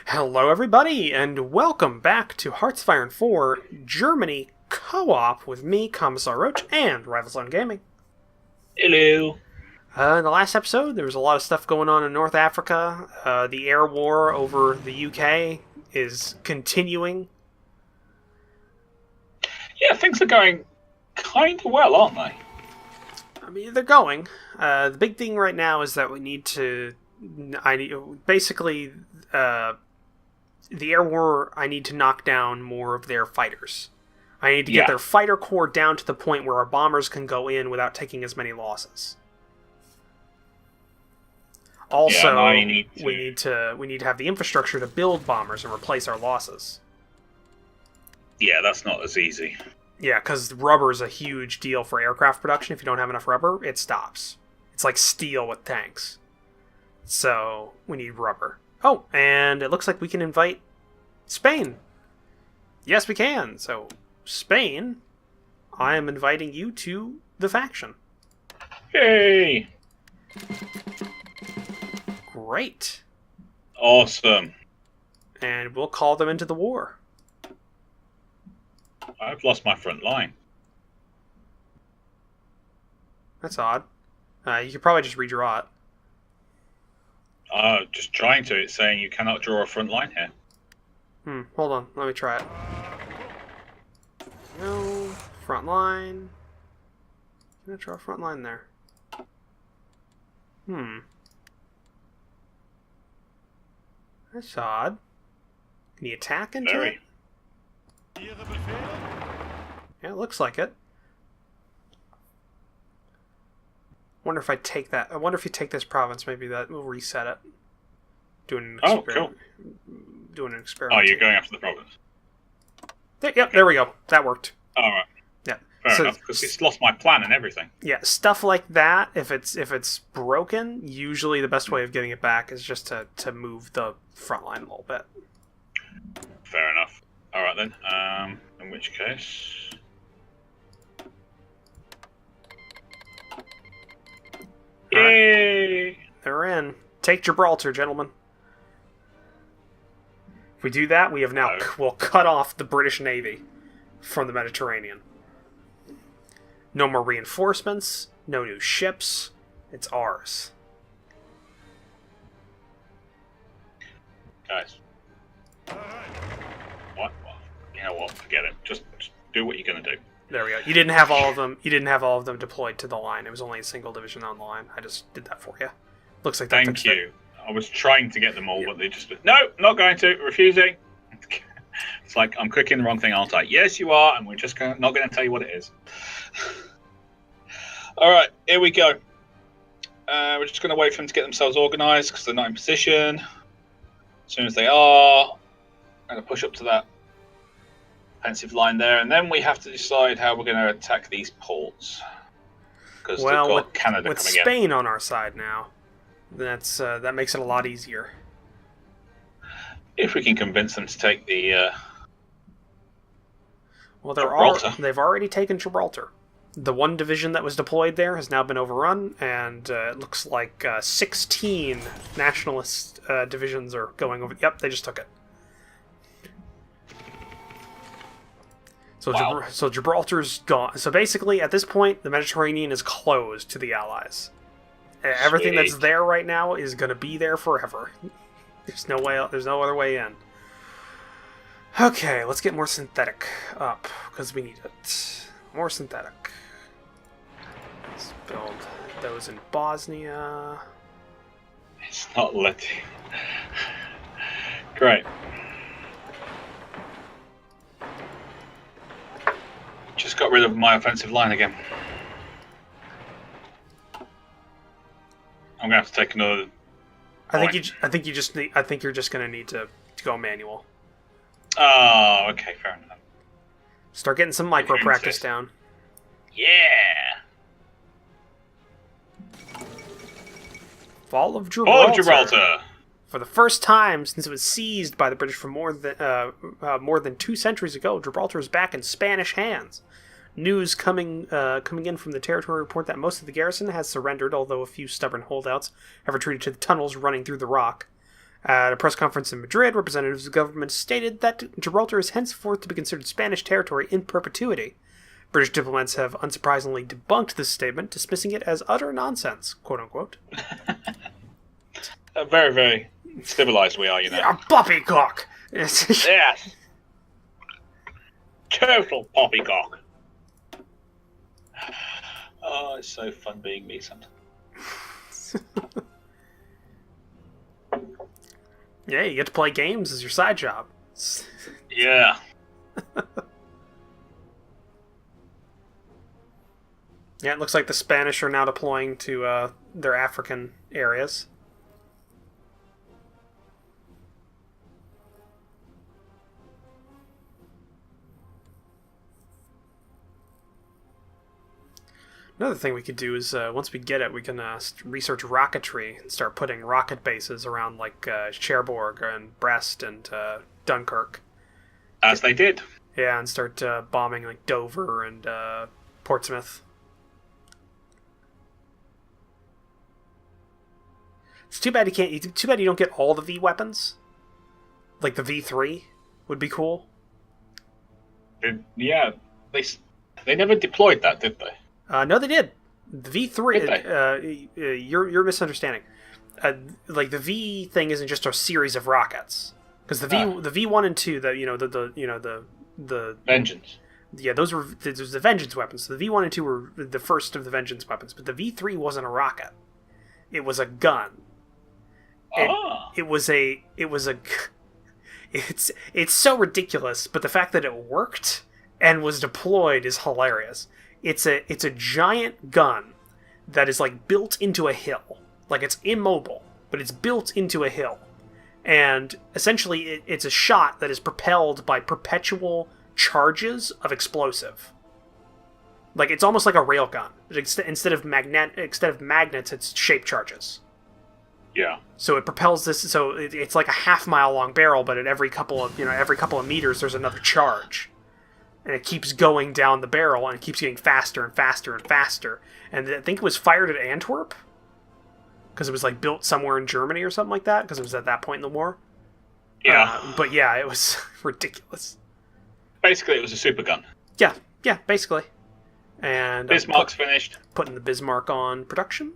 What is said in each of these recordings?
Hello, everybody, and welcome back to Hearts of Iron 4 Germany Co-op with me, Commissar Roach, and Rival Zone Gaming. Hello. In the last episode, there was a lot of stuff going on in North Africa. The air war over the UK is continuing. Yeah, things are going kind of well, aren't they? I mean, they're going. The big thing right now is that we need to... the air war, I need to knock down more of their fighters. I need to get their fighter core down to the point where our bombers can go in without taking as many losses. Also, we need to have the infrastructure to build bombers and replace our losses. Yeah, that's not as easy. Yeah, because rubber is a huge deal for aircraft production. If you don't have enough rubber, it stops. It's like steel with tanks. So, we need rubber. Oh, and it looks like we can invite Spain. Yes, we can. So, Spain, I am inviting you to the faction. Yay! Great. Awesome. And we'll call them into the war. I've lost my front line. That's odd. You could probably just redraw it. Just trying to. It's saying you cannot draw a front line here. Hold on. Let me try it. No. Front line. I'm gonna draw a front line there. That's odd. Can you attack into it? Yeah, it looks like it. Wonder if I take that. I wonder if you take this province, maybe that will reset it. Doing an experiment. Cool. Doing an experiment. Oh, you're going after the province. There we go. That worked. All right. Yeah. Fair enough, because it's lost my plan and everything. Yeah, stuff like that. If it's broken, usually the best way of getting it back is just to move the front line a little bit. Fair enough. All right then. In which case. Yay! They're in. Take Gibraltar, gentlemen. If we do that, we have now we'll cut off the British Navy from the Mediterranean. No more reinforcements, no new ships. It's ours. Guys. What? You know what? Forget it. Just do what you're going to do. There we go. You didn't have all of them. You didn't have all of them deployed to the line. It was only a single division on the line. I just did that for you. Looks like that. Thank you. I was trying to get them all, but they just no, not going to. Refusing. It's like I'm clicking the wrong thing, aren't I? Yes, you are, and we're just not going to tell you what it is. All right, here we go. We're just going to wait for them to get themselves organised because they're not in position. As soon as they are, I'm going to push up to that offensive line there, and then we have to decide how we're going to attack these ports. Because we've got Canada with coming Spain on our side now, that makes it a lot easier. If we can convince them to take the well, Gibraltar. They've already taken Gibraltar. The one division that was deployed there has now been overrun, and it looks like 16 nationalist divisions are going over. Yep, they just took it. So, wow. So Gibraltar's gone. So basically, at this point, the Mediterranean is closed to the Allies. Everything that's there right now is going to be there forever. There's no way. There's no other way in. Okay, let's get more synthetic up because we need it. More synthetic. Let's build those in Bosnia. It's not letting. Great. Just got rid of my offensive line again. I'm gonna have to take another. I think you're just gonna need to go manual. Oh, okay, fair enough. Start getting some micro practice down. Yeah. Fall of Gibraltar. Fall of Gibraltar. For the first time since it was seized by the British for more than 2 centuries ago, Gibraltar is back in Spanish hands. News coming in from the territory report that most of the garrison has surrendered, although a few stubborn holdouts have retreated to the tunnels running through the rock. At a press conference in Madrid, representatives of the government stated that Gibraltar is henceforth to be considered Spanish territory in perpetuity. British diplomats have unsurprisingly debunked this statement, dismissing it as utter nonsense, quote-unquote. Very, very civilized we are, you know. Yeah, poppycock! Yes. Total poppycock. Oh, it's so fun being me sometimes. Yeah, you get to play games as your side job. Yeah. Yeah, it looks like the Spanish are now deploying to their African areas. Another thing we could do is, once we get it, we can research rocketry and start putting rocket bases around, like, Cherbourg and Brest and Dunkirk. As they did. Yeah, and start bombing, like, Dover and Portsmouth. It's too bad you can't. Too bad you don't get all the V weapons. Like the V3 would be cool. Yeah, they never deployed that, did they? No, they did. The V3. You're misunderstanding. Like the V thing isn't just a series of rockets, because the V1 and 2, the Vengeance. Yeah, there's the Vengeance weapons. So the V1 and 2 were the first of the Vengeance weapons, but the V3 wasn't a rocket. It was a gun. It's so ridiculous, but the fact that it worked and was deployed is hilarious. It's a giant gun that is like built into a hill. Like it's immobile, but it's built into a hill. And essentially it's a shot that is propelled by perpetual charges of explosive. Like it's almost like a railgun. Instead of magnets, it's shape charges. Yeah. So it propels this. So it's like a half-mile long barrel, but at every couple of meters, there's another charge, and it keeps going down the barrel, and it keeps getting faster and faster and faster. And I think it was fired at Antwerp, because it was like built somewhere in Germany or something like that, because it was at that point in the war. Yeah. But yeah, it was ridiculous. Basically, it was a super gun. Yeah, basically. And Bismarck's finished. Putting the Bismarck on production.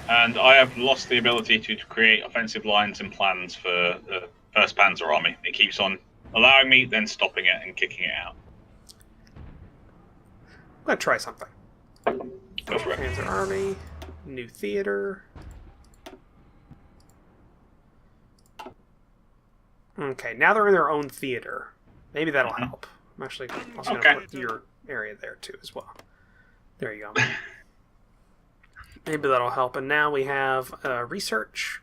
And I have lost the ability to create offensive lines and plans for the 1st Panzer Army. It keeps on allowing me, then stopping it and kicking it out. I'm going to try something. Go for it. Panzer Army, new theater. Okay, now they're in their own theater. Maybe that'll help. I'm actually also going to put your area there too as well. There you go. Maybe that'll help. And now we have research.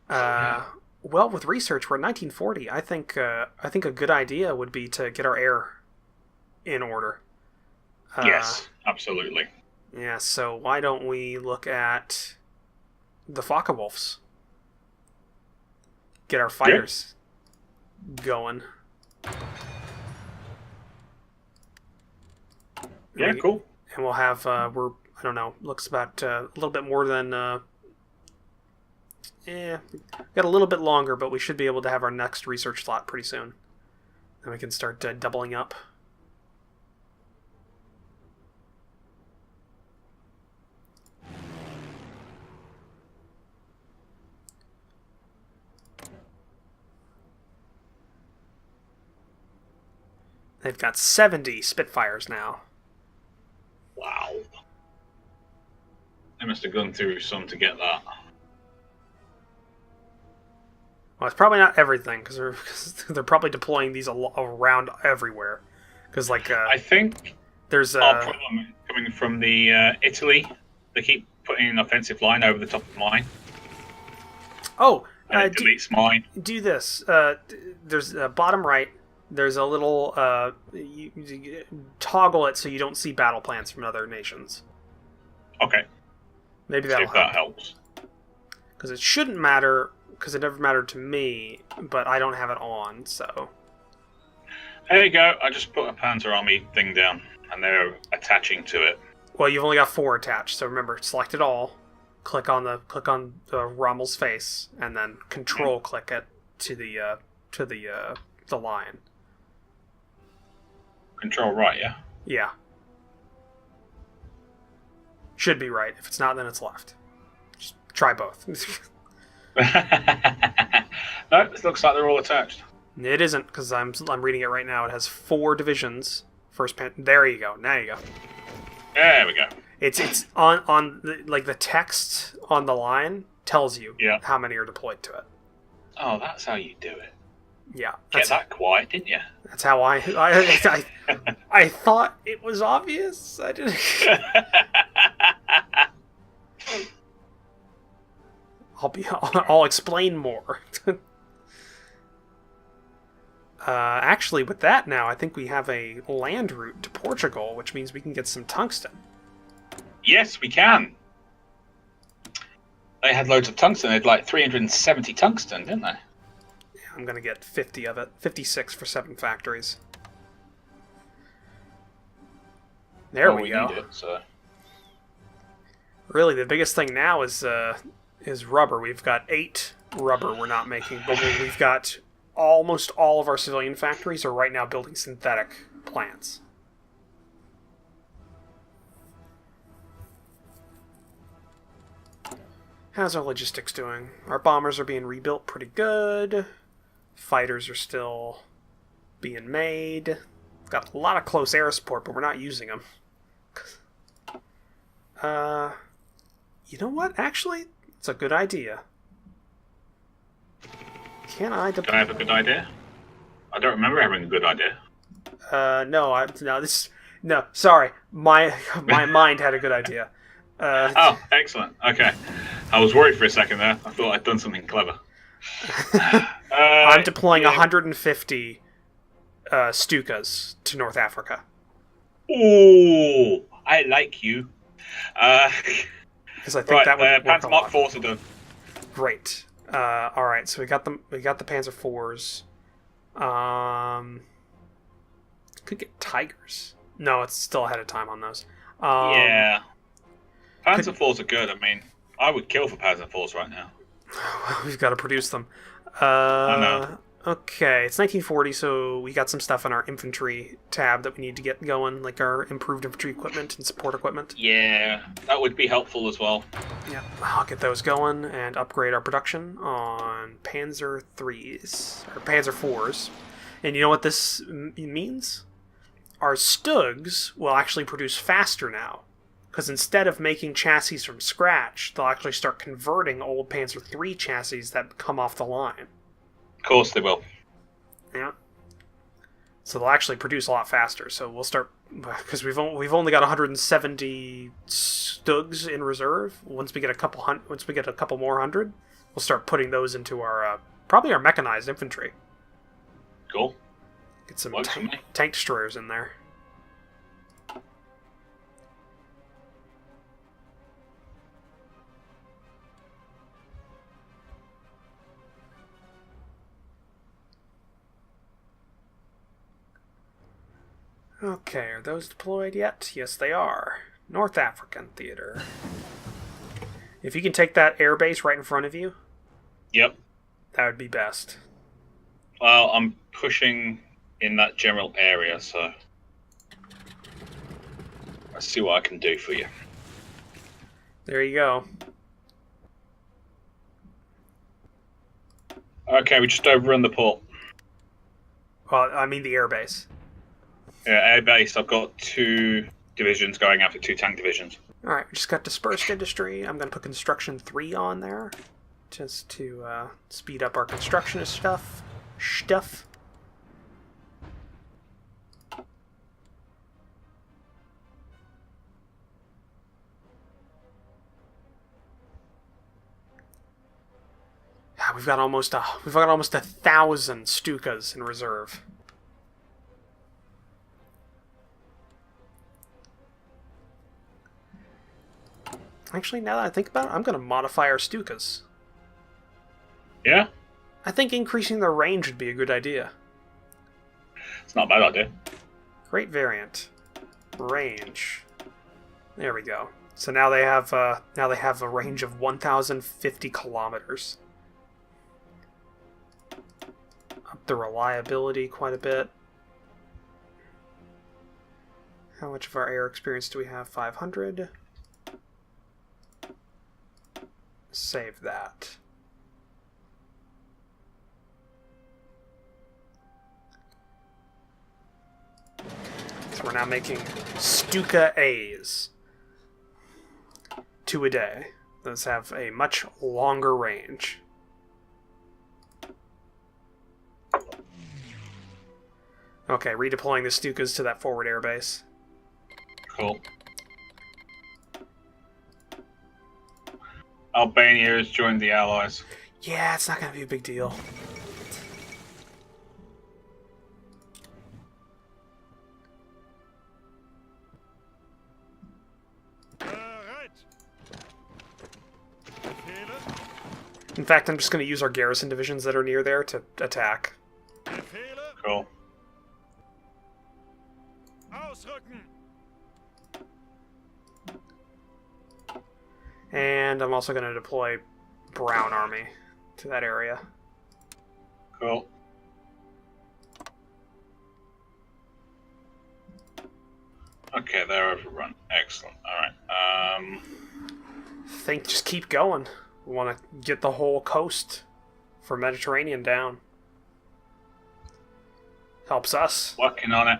Well, with research, we're in 1940. I think a good idea would be to get our air in order. Yes, absolutely. Yeah, so why don't we look at the Focke-Wulfs? Get our fighters going. Yeah, cool. And we'll have, I don't know, looks about a little bit more than, got a little bit longer, but we should be able to have our next research slot pretty soon. Then we can start doubling up. They've got 70 Spitfires now. Wow. They must have gone through some to get that. Well, it's probably not everything, because they're probably deploying these around everywhere. Because, like, I think there's our problem coming from the Italy. They keep putting an offensive line over the top of mine. Oh, and it deletes mine. Do this. There's bottom right. There's a little you toggle it so you don't see battle plans from other nations. Okay. Maybe that'll help. That helps. Because it shouldn't matter, because it never mattered to me, but I don't have it on, so. There you go. I just put a Panzer Army thing down, and they're attaching to it. Well, you've only got 4 attached, so remember, select it all. click on the Rommel's face, and then control click it to the lion. Control right, yeah. Yeah. Should be right. If it's not, then it's left. Just try both. No, it looks like they're all attached. It isn't, because I'm reading it right now. It has 4 divisions. There you go. Now you go. There we go. It's on the text on the line tells you how many are deployed to it. Oh, that's how you do it. Yeah. Get that quiet, didn't you? That's how I thought it was obvious. I didn't. I'll explain more. Actually, with that now, I think we have a land route to Portugal, which means we can get some tungsten. Yes, we can. They had loads of tungsten. They had like 370 tungsten, didn't they? Yeah, I'm going to get 50 of it. 56 for 7 factories. There we go. Need it, so. Really, the biggest thing now is rubber. We've got 8 rubber we're not making, but we've got almost all of our civilian factories are right now building synthetic plants. How's our logistics doing? Our bombers are being rebuilt pretty good. Fighters are still being made. Got a lot of close air support, but we're not using them. You know what? Actually, it's a good idea. Can I have a good idea? I don't remember having a good idea. No, sorry. My mind had a good idea. Oh, excellent. Okay. I was worried for a second there. I thought I'd done something clever. I'm deploying 150 Stukas to North Africa. Ooh, I like you. Because I think that would work Panzer Mark 4s are done. Great. All right, so we got the Panzer IVs. Could get Tigers. No, it's still ahead of time on those. Yeah. Panzer IVs are good. I mean, I would kill for Panzer IVs right now. We've got to produce them. I know. Okay, it's 1940, so we got some stuff in our infantry tab that we need to get going, like our improved infantry equipment and support equipment. Yeah, that would be helpful as well. Yeah, I'll get those going and upgrade our production on Panzer IIIs, or Panzer IVs. And you know what this means? Our Stugs will actually produce faster now. Because instead of making chassis from scratch, they'll actually start converting old Panzer III chassis that come off the line. Of course they will. Yeah. So they'll actually produce a lot faster. So we'll start, because we've only got 170 Stugs in reserve. Once we get a couple more hundred, we'll start putting those into our probably our mechanized infantry. Cool. Get some tank destroyers in there. Okay, are those deployed yet? Yes, they are. North African Theater. If you can take that air base right in front of you, yep, that would be best. Well, I'm pushing in that general area, so let's see what I can do for you. There you go. Okay, we just overrun the port. Well, I mean the air base. Yeah, air base. I've got 2 divisions going after 2 tank divisions. Alright, we just got dispersed industry. I'm going to put construction 3 on there, just to speed up our construction stuff. We've got almost 1,000 Stukas in reserve. Actually, now that I think about it, I'm going to modify our Stukas. Yeah? I think increasing their range would be a good idea. It's not a bad idea. Great variant. Range. There we go. So now they have a range of 1,050 kilometers. Up the reliability quite a bit. How much of our air experience do we have? 500. Save that. So we're now making Stuka A's. 2 a day. Those have a much longer range. Okay, redeploying the Stukas to that forward airbase. Cool. Albania has joined the Allies. Yeah, it's not going to be a big deal. In fact, I'm just going to use our garrison divisions that are near there to attack. Cool. And I'm also going to deploy Brown Army to that area. Cool. Okay, they're overrun. Excellent. Alright. Think just keep going. We want to get the whole coast for Mediterranean down. Helps us. Working on it.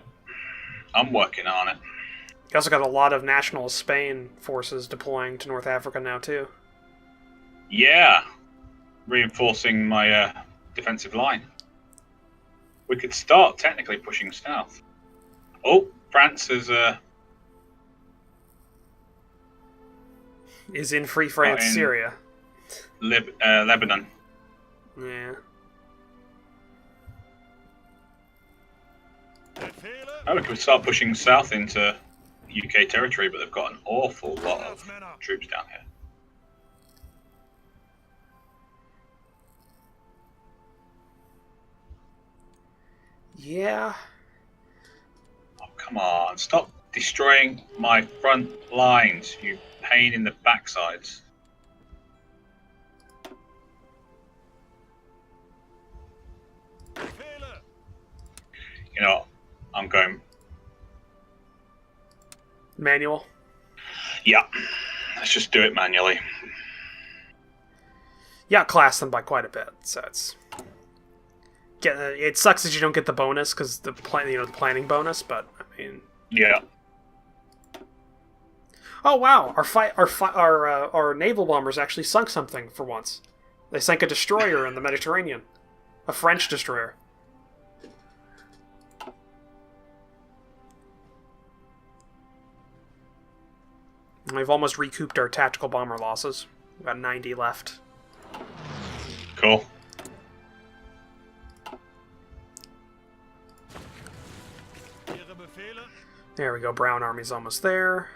I'm working on it. You also got a lot of National Spain forces deploying to North Africa now, too. Yeah. Reinforcing my defensive line. We could start technically pushing south. Oh, France is in Free France, in Syria. Lebanon. Yeah. Oh, we could start pushing south into UK territory, but they've got an awful lot of troops down here. Yeah. Oh, come on. Stop destroying my front lines, you pain in the backsides. You know, I'm going... Manual? Yeah. Let's just do it manually. Yeah, class them by quite a bit, so it's... it sucks that you don't get the bonus, because the planning bonus, but, I mean... Yeah. Oh wow, our naval bombers actually sunk something for once. They sank a destroyer in the Mediterranean. A French destroyer. We've almost recouped our tactical bomber losses. We've got 90 left. Cool. There we go, Brown Army's almost there.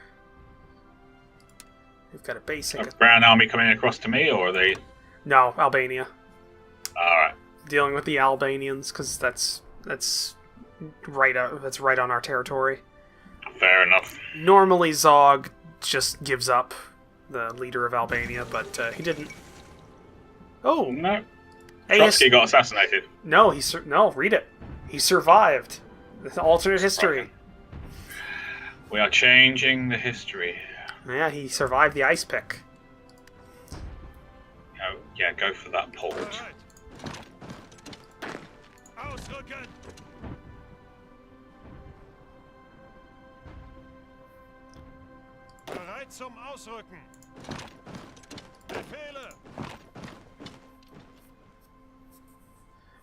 We've got a basic... A Brown Army coming across to me, or are they... No, Albania. Alright. Dealing with the Albanians, because that's right on our territory. Fair enough. Normally Zog just gives up, the leader of Albania, but he didn't. Oh no! Hey, Trotsky got assassinated. No, no. Read it. He survived. The alternate history. We are changing the history. Yeah, he survived the ice pick. Oh, yeah, go for that port. Bereit zum Ausrücken. Befehle.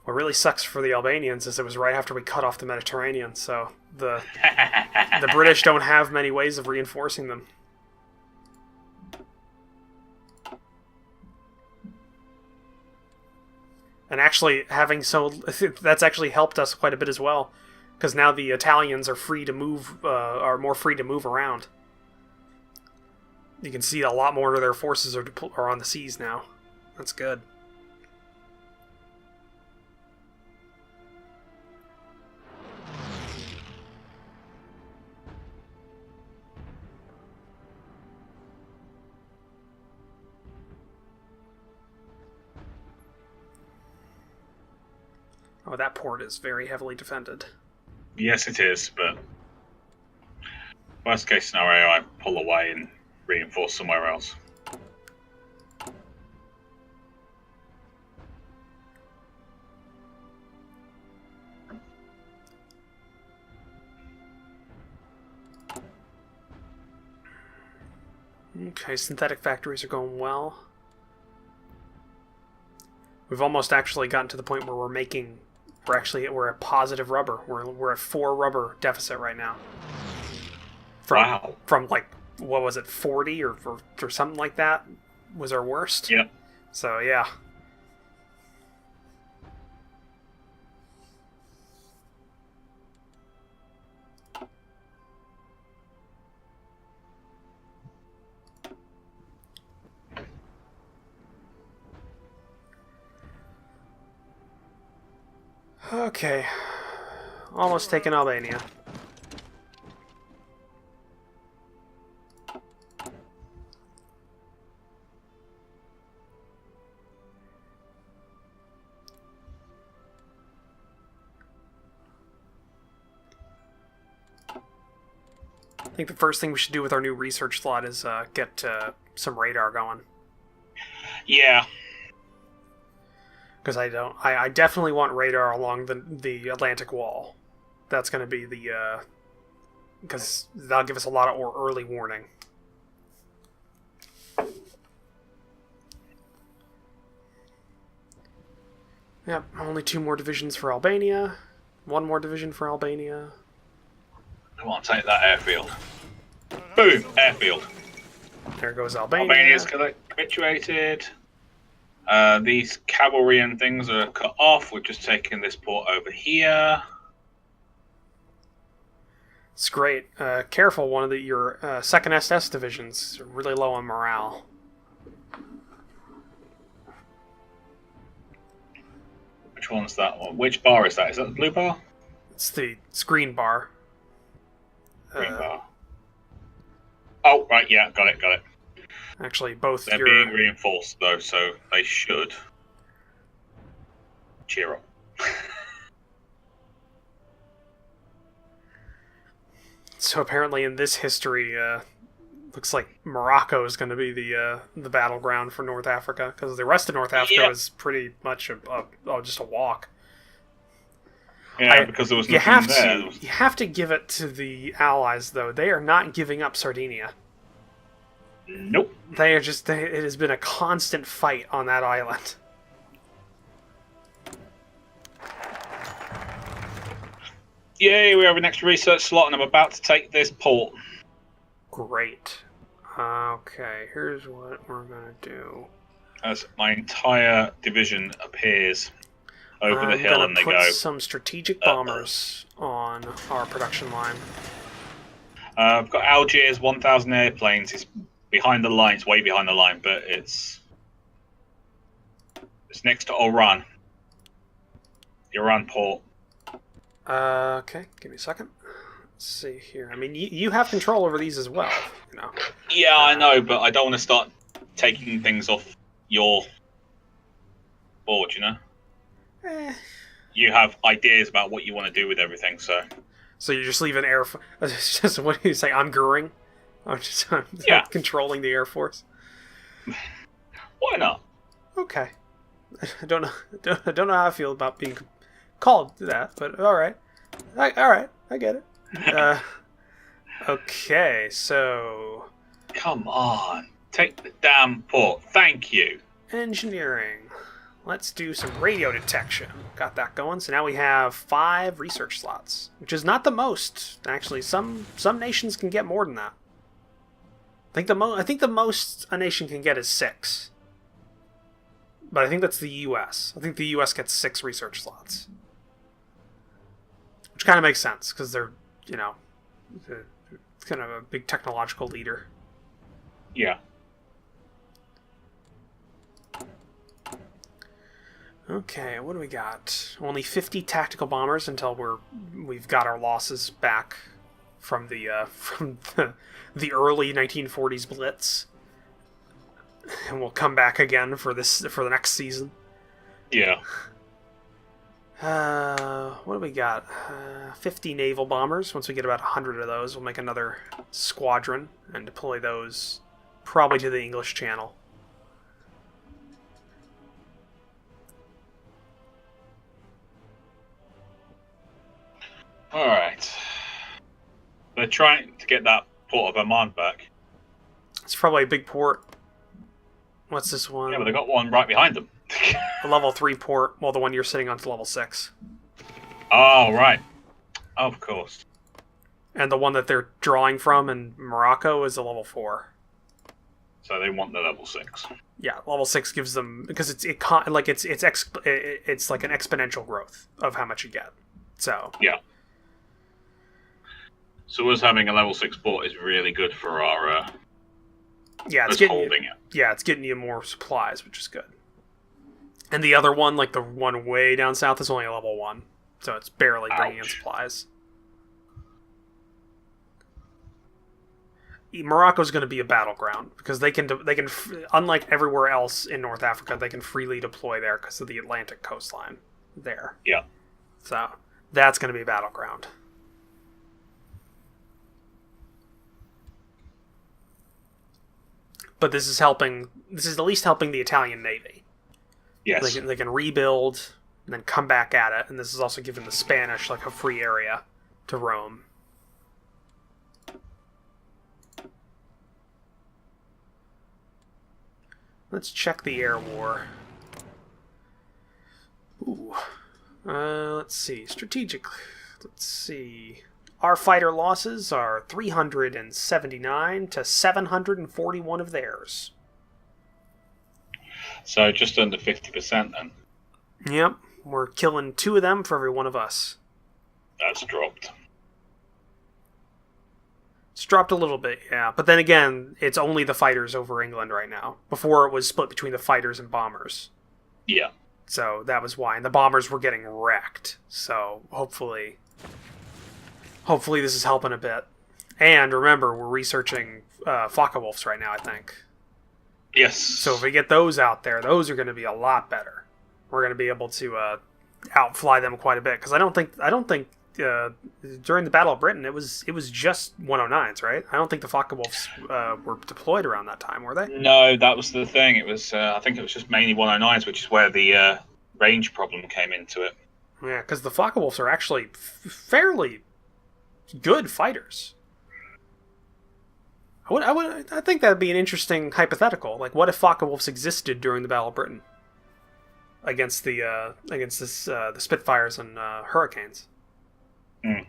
What really sucks for the Albanians is it was right after we cut off the Mediterranean, so the British don't have many ways of reinforcing them. And actually, that's actually helped us quite a bit as well, because now the Italians are free to move, are more free to move around. You can see a lot more of their forces are on the seas now. That's good. Oh, that port is very heavily defended. Yes, it is, but worst case scenario, I pull away and reinforce somewhere else. Okay, synthetic factories are going well. We've almost actually gotten to the point where we're at positive rubber. We're at 4 rubber deficit right now. Wow. From like, what was it, 40 or something like that was our worst. Yep. So yeah. Okay. Almost taken Albania. I think the first thing we should do with our new research slot is get some radar going. Yeah. Because I definitely want radar along the Atlantic Wall. That's going to be the because that'll give us a lot of early warning. Yep, only 2 more divisions for Albania. 1 more division for Albania. I want to take that airfield. Boom! Airfield. There goes Albania. Albania's capitulated. These cavalry and things are cut off. We've just taken this port over here. It's great. Careful, one of your 2nd SS divisions are really low on morale. Which one's that one? Which bar is that? Is that the blue bar? It's the green bar. Green bar. Oh, right, yeah, got it. Actually, both They're being reinforced, though, so they should cheer up. So apparently in this history, looks like Morocco is going to be the battleground for North Africa, because the rest of North Africa is pretty much just a walk. Yeah, because there was nothing there. You have to give it to the Allies, though. They are not giving up Sardinia. Nope. It has been a constant fight on that island. Yay, we have an extra research slot, and I'm about to take this port. Great. Okay, here's what we're going to do. As my entire division appears over the hill, and they go. I'm going to put some strategic bombers on our production line. I've got Algiers, 1,000 airplanes. It's behind the line. It's way behind the line, but it's next to Oran. The Oran port. Okay, give me a second. Let's see here. I mean, you have control over these as well, you know. Yeah, I know, but I don't want to start taking things off your board, you know? You have ideas about what you want to do with everything, so... So you just leave an air... Just, what do you say? I'm Goering? I'm just controlling the Air Force? Why not? Okay. I don't know how I feel about being called that, but alright. Alright, I get it. Okay, so... Come on. Take the damn port. Thank you. Engineering. Let's do some radio detection. Got that going. So now we have 5 research slots, which is not the most. Actually, some nations can get more than that. I think the most a nation can get is 6. But I think that's the U.S. I think the U.S. gets 6 research slots, which kind of makes sense because they're, you know, it's kind of a big technological leader. Yeah. Okay, what do we got? Only 50 tactical bombers until we've got our losses back from the early 1940s blitz, and we'll come back again for the next season. Yeah. What do we got? 50 naval bombers. Once we get about 100 of those, we'll make another squadron and deploy those probably to the English Channel. Alright. They're trying to get that Port of Oman back. It's probably a big port. What's this one? Yeah, but they got one right behind them. A level 3 port, while the one you're sitting on is level 6. Oh, right. Of course. And the one that they're drawing from in Morocco is a level 4. So they want the level 6. Yeah, level 6 gives them, because it's like an exponential growth of how much you get. So yeah. So us having a level 6 port is really good for our it's getting you more supplies, which is good. And the other one, like the one way down south, is only a level 1, so it's barely bringing in supplies. Morocco's going to be a battleground because they can unlike everywhere else in North Africa, they can freely deploy there because of the Atlantic coastline there. Yeah. So that's going to be a battleground. But this is helping. This is at least helping the Italian Navy. Yes. They can rebuild and then come back at it, and this is also giving the Spanish like a free area to roam. Let's check the air war. Ooh. Let's see. Strategic. Let's see. Our fighter losses are 379 to 741 of theirs. So just under 50% then. Yep. We're killing 2 of them for every one of us. That's dropped. It's dropped a little bit, yeah. But then again, it's only the fighters over England right now. Before it was split between the fighters and bombers. Yeah. So that was why. And the bombers were getting wrecked. So hopefully this is helping a bit. And remember, we're researching Focke-Wulfs right now, I think. Yes. So if we get those out there, those are going to be a lot better. We're going to be able to outfly them quite a bit. Because I don't think during the Battle of Britain, it was just 109s, right? I don't think the Focke-Wulfs were deployed around that time, were they? No, that was the thing. It was I think it was just mainly 109s, which is where the range problem came into it. Yeah, because the Focke-Wulfs are actually fairly good fighters. I think that'd be an interesting hypothetical. Like, what if Focke-Wulfs existed during the Battle of Britain against the Spitfires and Hurricanes? Mm.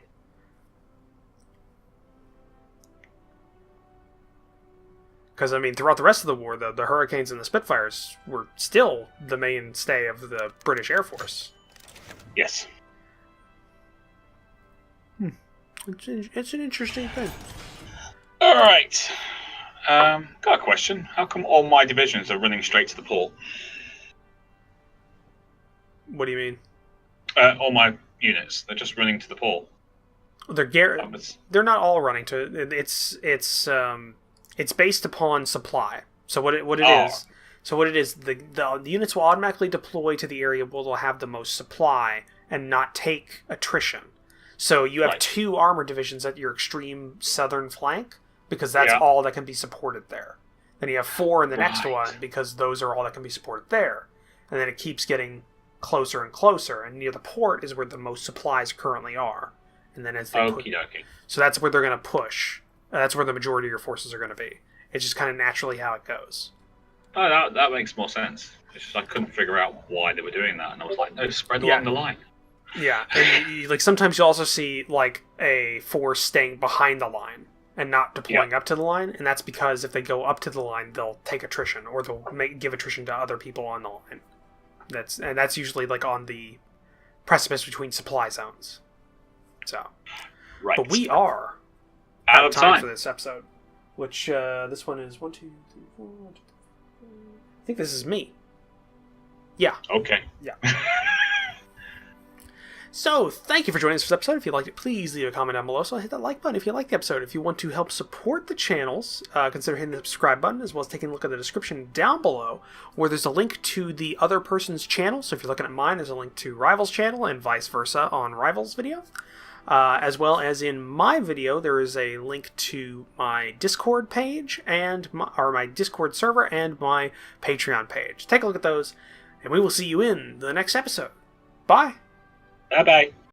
Because, I mean, throughout the rest of the war, the Hurricanes and the Spitfires were still the mainstay of the British Air Force. Yes. It's an interesting thing. All right. Got a question. How come all my divisions are running straight to the port? What do you mean? All my units, they're just running to the port. They're not all running to it. It's based upon supply. So what it is, the units will automatically deploy to the area where they'll have the most supply and not take attrition. So you have 2 armor divisions at your extreme southern flank because that's all that can be supported there. Then you have 4 in the next one because those are all that can be supported there. And then it keeps getting closer and closer, and near the port is where the most supplies currently are. And then as they so that's where they're going to push. That's where the majority of your forces are going to be. It's just kind of naturally how it goes. Oh, that makes more sense. It's just I couldn't figure out why they were doing that, and I was like, no, spread along the line. Yeah, and like sometimes you also see like a force staying behind the line and not deploying up to the line, and that's because if they go up to the line, they'll take attrition or they'll give attrition to other people on the line. That's usually like on the precipice between supply zones. So, right. But we are out of time for this episode, which this one is 1, 2, 3, 4. I think this is me. Yeah. Okay. Yeah. So, thank you for joining us for this episode. If you liked it, please leave a comment down below. So hit that like button if you like the episode. If you want to help support the channels, consider hitting the subscribe button, as well as taking a look at the description down below, where there's a link to the other person's channel. So if you're looking at mine, there's a link to Rival's channel and vice versa on Rival's video. As well as in my video, there is a link to my Discord page and my Discord server and my Patreon page. Take a look at those, and we will see you in the next episode. Bye! Bye bye.